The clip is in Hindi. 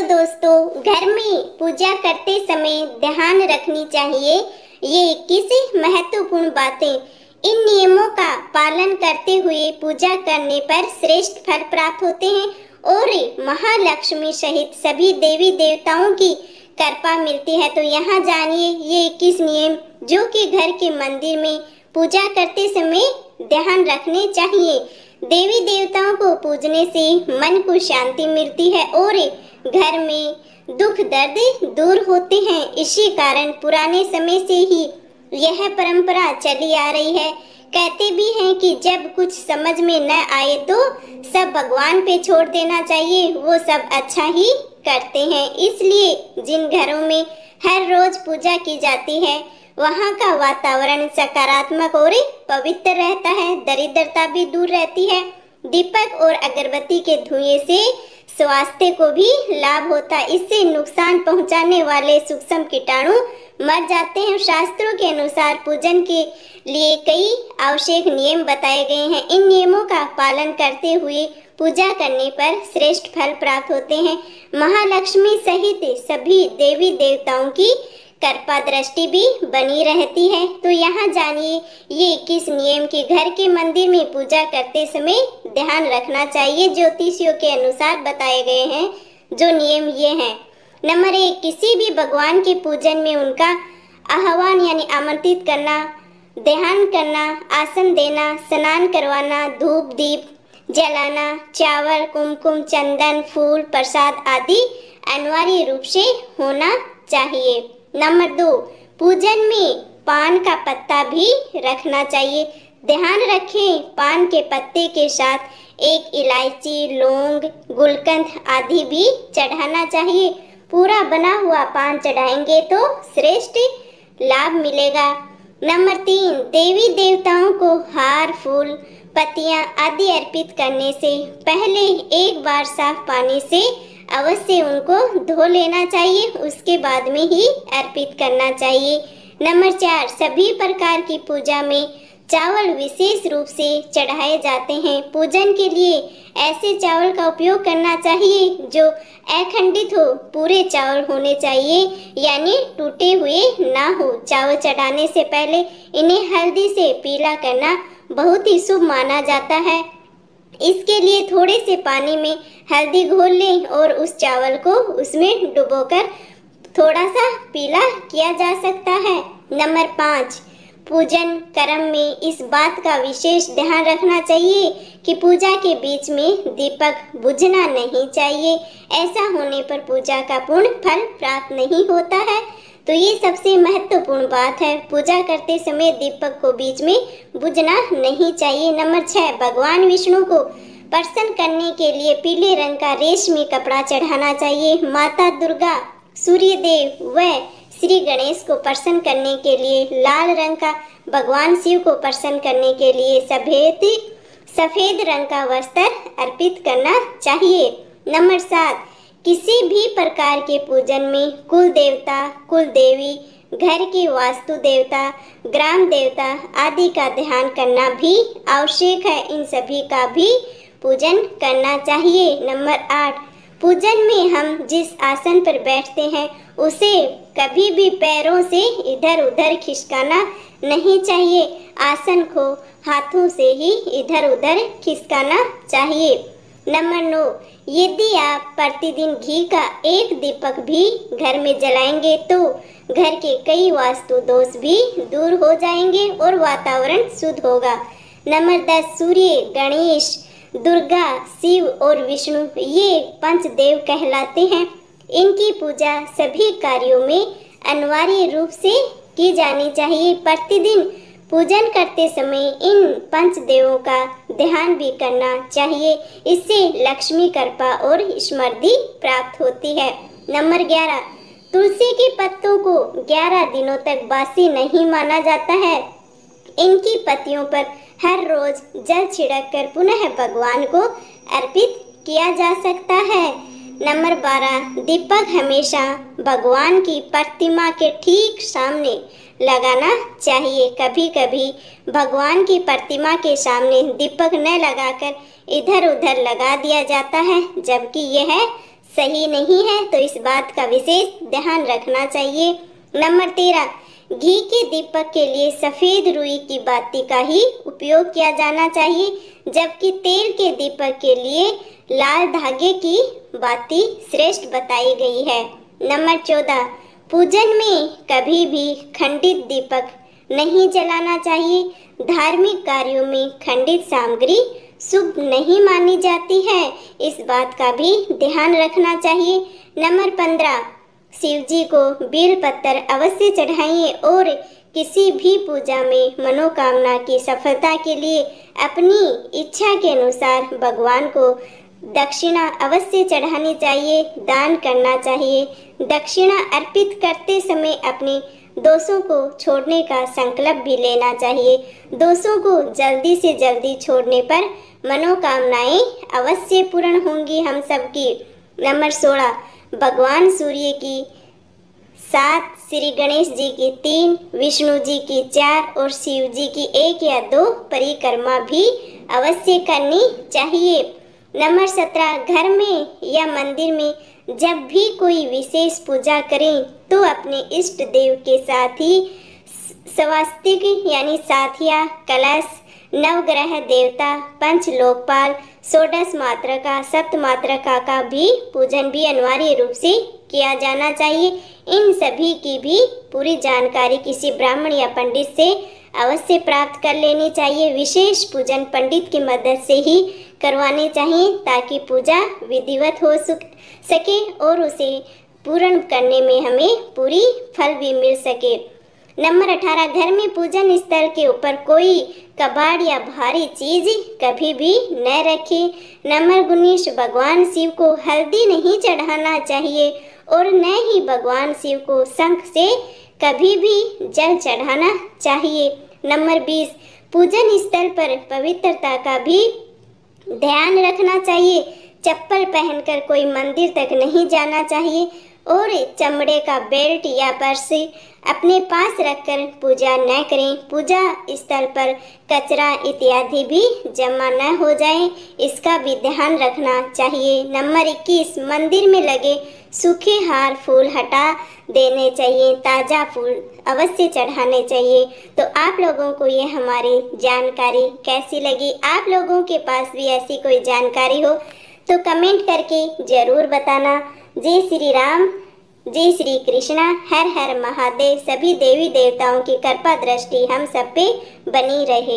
दोस्तों, घर में पूजा करते समय ध्यान रखनी चाहिए ये 21 महत्वपूर्ण बातें। इन नियमों का पालन करते हुए पूजा करने पर श्रेष्ठ फल प्राप्त होते हैं और महालक्ष्मी सहित सभी देवी देवताओं की कृपा मिलती है। तो यहाँ जानिए ये 21 नियम जो कि घर के मंदिर में पूजा करते समय ध्यान रखने चाहिए। देवी देवताओं को पूजने से मन को शांति मिलती है और घर में दुख दर्द दूर होते हैं। इसी कारण पुराने समय से ही यह परंपरा चली आ रही है। कहते भी हैं कि जब कुछ समझ में न आए तो सब भगवान पे छोड़ देना चाहिए, वो सब अच्छा ही करते हैं। इसलिए जिन घरों में हर रोज पूजा की जाती है वहाँ का वातावरण सकारात्मक और पवित्र रहता है, दरिद्रता भी दूर रहती है। दीपक और अगरबत्ती के धुएं से स्वास्थ्य को भी लाभ होता है। इससे नुकसान पहुंचाने वाले सूक्ष्म कीटाणु मर जाते हैं। शास्त्रों के अनुसार पूजन के लिए कई आवश्यक नियम बताए गए हैं। इन नियमों का पालन करते हुए पूजा करने पर श्रेष्ठ फल प्राप्त होते हैं। महालक्ष्मी सहित सभी देवी देवताओं की कृपा दृष्टि भी बनी रहती है। तो यहाँ जानिए ये 21 नियम के घर के मंदिर में पूजा करते समय ध्यान रखना चाहिए। ज्योतिषियों के अनुसार बताए गए हैं जो नियम ये हैं। नंबर 1, किसी भी भगवान के पूजन में उनका आह्वान यानी आमंत्रित करना, ध्यान करना, आसन देना, स्नान करवाना, धूप दीप जलाना, चावल, कुमकुम, चंदन, फूल, प्रसाद आदि अनिवार्य रूप से होना चाहिए। नंबर 2, पूजन में पान का पत्ता भी रखना चाहिए। ध्यान रखें, पान के पत्ते के साथ एक इलायची, लौंग, गुलकंद आदि भी चढ़ाना चाहिए। पूरा बना हुआ पान चढ़ाएंगे तो श्रेष्ठ लाभ मिलेगा। नंबर 3, देवी देवताओं को हार, फूल, पत्तियां आदि अर्पित करने से पहले एक बार साफ पानी से अवश्य उनको धो लेना चाहिए, उसके बाद में ही अर्पित करना चाहिए। नंबर 4, सभी प्रकार की पूजा में चावल विशेष रूप से चढ़ाए जाते हैं। पूजन के लिए ऐसे चावल का उपयोग करना चाहिए जो अखंडित हो, पूरे चावल होने चाहिए यानी टूटे हुए ना हो। चावल चढ़ाने से पहले इन्हें हल्दी से पीला करना बहुत ही शुभ माना जाता है। इसके लिए थोड़े से पानी में हल्दी घोल लें और उस चावल को उसमें डुबोकर थोड़ा सा पीला किया जा सकता है। नंबर 5, पूजन कर्म में इस बात का विशेष ध्यान रखना चाहिए कि पूजा के बीच में दीपक बुझना नहीं चाहिए। ऐसा होने पर पूजा का पूर्ण फल प्राप्त नहीं होता है। तो ये सबसे महत्वपूर्ण बात है, पूजा करते समय दीपक को बीच में बुझना नहीं चाहिए। नंबर 6, भगवान विष्णु को प्रसन्न करने के लिए पीले रंग का रेशमी कपड़ा चढ़ाना चाहिए। माता दुर्गा, सूर्य देव व श्री गणेश को प्रसन्न करने के लिए लाल रंग का, भगवान शिव को प्रसन्न करने के लिए सफेद रंग का वस्त्र अर्पित करना चाहिए। नंबर 7, किसी भी प्रकार के पूजन में कुल देवता, कुल देवी, घर के वास्तु देवता, ग्राम देवता आदि का ध्यान करना भी आवश्यक है। इन सभी का भी पूजन करना चाहिए। नंबर 8, पूजन में हम जिस आसन पर बैठते हैं उसे कभी भी पैरों से इधर उधर खिसकाना नहीं चाहिए। आसन को हाथों से ही इधर उधर खिसकाना चाहिए। नंबर 9, यदि आप प्रतिदिन घी का एक दीपक भी घर में जलाएंगे तो घर के कई वास्तु दोष भी दूर हो जाएंगे और वातावरण शुद्ध होगा। नंबर 10, सूर्य, गणेश, दुर्गा, शिव और विष्णु ये पंचदेव कहलाते हैं। इनकी पूजा सभी कार्यों में अनिवार्य रूप से की जानी चाहिए। प्रतिदिन पूजन करते समय इन पंचदेवों का ध्यान भी करना चाहिए। इससे लक्ष्मी कृपा और समृद्धि प्राप्त होती है। नंबर 11, तुलसी के पत्तों को 11 दिनों तक बासी नहीं माना जाता है। इनकी पत्तियों पर हर रोज जल छिड़क कर पुनः भगवान को अर्पित किया जा सकता है। नंबर 12, दीपक हमेशा भगवान की प्रतिमा के ठीक सामने लगाना चाहिए। कभी कभी भगवान की प्रतिमा के सामने दीपक न लगाकर इधर उधर लगा दिया जाता है, जबकि यह सही नहीं है, तो इस बात का विशेष ध्यान रखना चाहिए। नंबर 13, घी के दीपक के लिए सफेद रुई की बाती का ही उपयोग किया जाना चाहिए, जबकि तेल के दीपक के लिए लाल धागे की बाती श्रेष्ठ बताई गई है। नंबर 14, पूजन में कभी भी खंडित दीपक नहीं जलाना चाहिए। धार्मिक कार्यों में खंडित सामग्री शुभ नहीं मानी जाती है, इस बात का भी ध्यान रखना चाहिए। नंबर 15, शिव जी को बेल पत्तर अवश्य चढ़ाइए और किसी भी पूजा में मनोकामना की सफलता के लिए अपनी इच्छा के अनुसार भगवान को दक्षिणा अवश्य चढ़ानी चाहिए, दान करना चाहिए। दक्षिणा अर्पित करते समय अपने दोषों को छोड़ने का संकल्प भी लेना चाहिए। दोषों को जल्दी से जल्दी छोड़ने पर मनोकामनाएं अवश्य पूर्ण होंगी हम सबकी। नंबर 16, भगवान सूर्य की 7, श्री गणेश जी की 3, विष्णु जी की 4 और शिव जी की 1 या 2 परिक्रमा भी अवश्य करनी चाहिए। नंबर 17, घर में या मंदिर में जब भी कोई विशेष पूजा करें तो अपने इष्ट देव के साथ ही स्वास्तिक यानी साथिया, कलश, नवग्रह देवता, पंच लोकपाल, षोडश मातृका, सप्त मातृका का भी पूजन भी अनिवार्य रूप से किया जाना चाहिए। इन सभी की भी पूरी जानकारी किसी ब्राह्मण या पंडित से अवश्य प्राप्त कर लेनी चाहिए। विशेष पूजन पंडित की मदद से ही करवाने चाहिए ताकि पूजा विधिवत हो सके और उसे पूर्ण करने में हमें पूरी फल भी मिल सके। नंबर 18, घर में पूजन स्थल के ऊपर कोई कबाड़ या भारी चीज कभी भी न रखें। नंबर 19, भगवान शिव को हल्दी नहीं चढ़ाना चाहिए और न ही भगवान शिव को शंख से कभी भी जल चढ़ाना चाहिए। नंबर 20, पूजन स्थल पर पवित्रता का भी ध्यान रखना चाहिए। चप्पल पहनकर कोई मंदिर तक नहीं जाना चाहिए और चमड़े का बेल्ट या पर्स अपने पास रखकर पूजा न करें। पूजा स्थल पर कचरा इत्यादि भी जमा न हो जाए, इसका भी ध्यान रखना चाहिए। नंबर 21, मंदिर में लगे सूखे हार फूल हटा देने चाहिए, ताज़ा फूल अवश्य चढ़ाने चाहिए। तो आप लोगों को ये हमारी जानकारी कैसी लगी? आप लोगों के पास भी ऐसी कोई जानकारी हो तो कमेंट करके ज़रूर बताना। जय श्री राम, जय श्री कृष्णा, हर हर महादेव। सभी देवी देवताओं की कृपा दृष्टि हम सब पे बनी रहे।